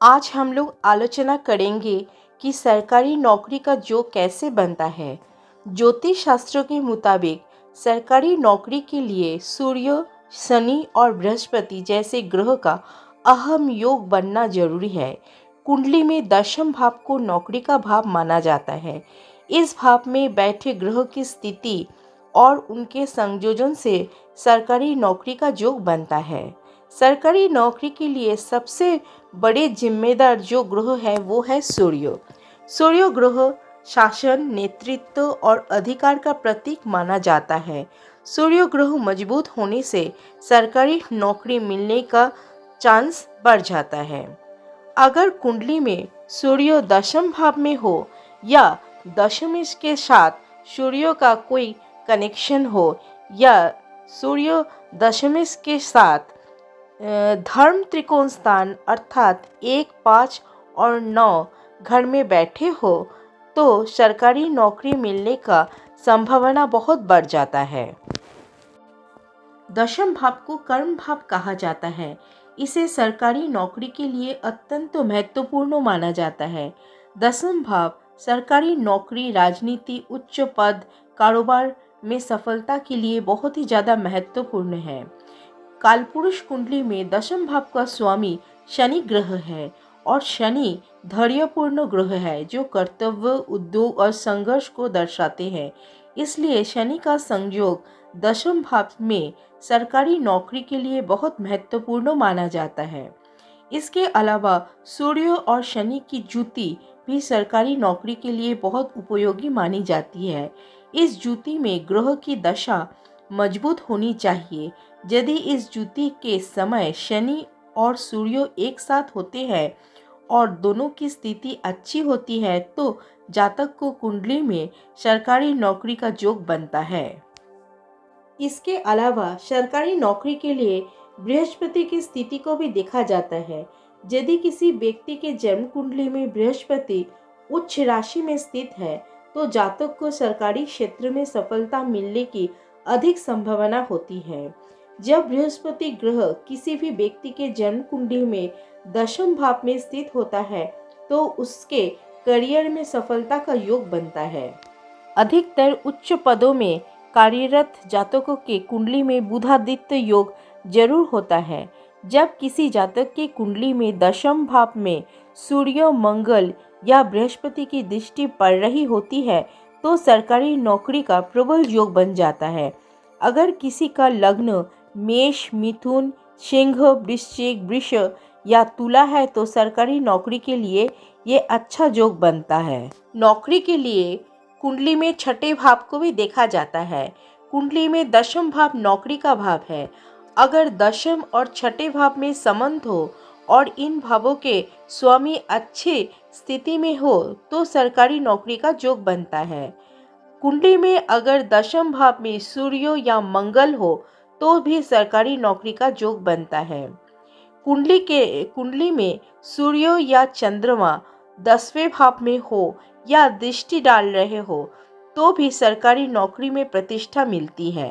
आज हम लोग आलोचना करेंगे कि सरकारी नौकरी का योग कैसे बनता है। ज्योतिष शास्त्रों के मुताबिक सरकारी नौकरी के लिए सूर्य, शनि और बृहस्पति जैसे ग्रह का अहम योग बनना जरूरी है। कुंडली में दशम भाव को नौकरी का भाव माना जाता है। इस भाव में बैठे ग्रह की स्थिति और उनके संयोजन से सरकारी नौकरी का योग बनता है। सरकारी नौकरी के लिए सबसे बड़े जिम्मेदार जो ग्रह है वो है सूर्य। सूर्य ग्रह शासन, नेतृत्व और अधिकार का प्रतीक माना जाता है। सूर्य ग्रह मजबूत होने से सरकारी नौकरी मिलने का चांस बढ़ जाता है। अगर कुंडली में सूर्य दशम भाव में हो या दशमेश के साथ सूर्य का कोई कनेक्शन हो या सूर्य दशमेश के साथ धर्म त्रिकोण स्थान अर्थात 1, 5 और 9 घर में बैठे हो तो सरकारी नौकरी मिलने का संभावना बहुत बढ़ जाता है। दशम भाव को कर्म भाव कहा जाता है। इसे सरकारी नौकरी के लिए अत्यंत महत्वपूर्ण माना जाता है। दशम भाव सरकारी नौकरी, राजनीति, उच्च पद, कारोबार में सफलता के लिए बहुत ही ज़्यादा महत्वपूर्ण है। कालपुरुष कुंडली में दशम भाव का स्वामी शनि ग्रह है और शनि धैर्यपूर्ण ग्रह है जो कर्तव्य, उद्योग और संघर्ष को दर्शाते हैं। इसलिए शनि का संयोग दशम भाव में सरकारी नौकरी के लिए बहुत महत्वपूर्ण माना जाता है। इसके अलावा सूर्य और शनि की जुति भी सरकारी नौकरी के लिए बहुत उपयोगी मानी जाती है। इस जुति में ग्रह की दशा मजबूत होनी चाहिए। यदि इस जुति के समय शनि और सूर्य एक साथ होते हैं और दोनों की स्थिति अच्छी होती है तो जातक को कुंडली में सरकारी नौकरी का योग बनता है। इसके अलावा सरकारी नौकरी के लिए बृहस्पति की स्थिति को भी देखा जाता है। यदि किसी व्यक्ति के जन्म कुंडली में बृहस्पति उच्च राशि में स्थित है तो जातक को सरकारी क्षेत्र में सफलता मिलने की अधिक संभावना होती है। जब बृहस्पति ग्रह किसी भी व्यक्ति के जन्म कुंडली में दशम भाव में स्थित होता है तो उसके करियर में सफलता का योग बनता है। अधिकतर उच्च पदों में कार्यरत जातकों के कुंडली में बुधादित्य योग जरूर होता है। जब किसी जातक के कुंडली में दशम भाव में सूर्य, मंगल या बृहस्पति की दृष्टि पड़ रही होती है तो सरकारी नौकरी का प्रबल योग बन जाता है। अगर किसी का लग्न मेष, मिथुन, सिंह, वृश्चिक, वृष या तुला है तो सरकारी नौकरी के लिए ये अच्छा योग बनता है। नौकरी के लिए कुंडली में छठे भाव को भी देखा जाता है। कुंडली में दशम भाव नौकरी का भाव है। अगर दशम और छठे भाव में संबंध हो और इन भावों के स्वामी अच्छी स्थिति में हो तो सरकारी नौकरी का योग बनता है। कुंडली में अगर दशम भाव में सूर्य या मंगल हो तो भी सरकारी नौकरी का योग बनता है। कुंडली में सूर्य या चंद्रमा 10वें भाव में हो या दृष्टि डाल रहे हो तो भी सरकारी नौकरी में प्रतिष्ठा मिलती है।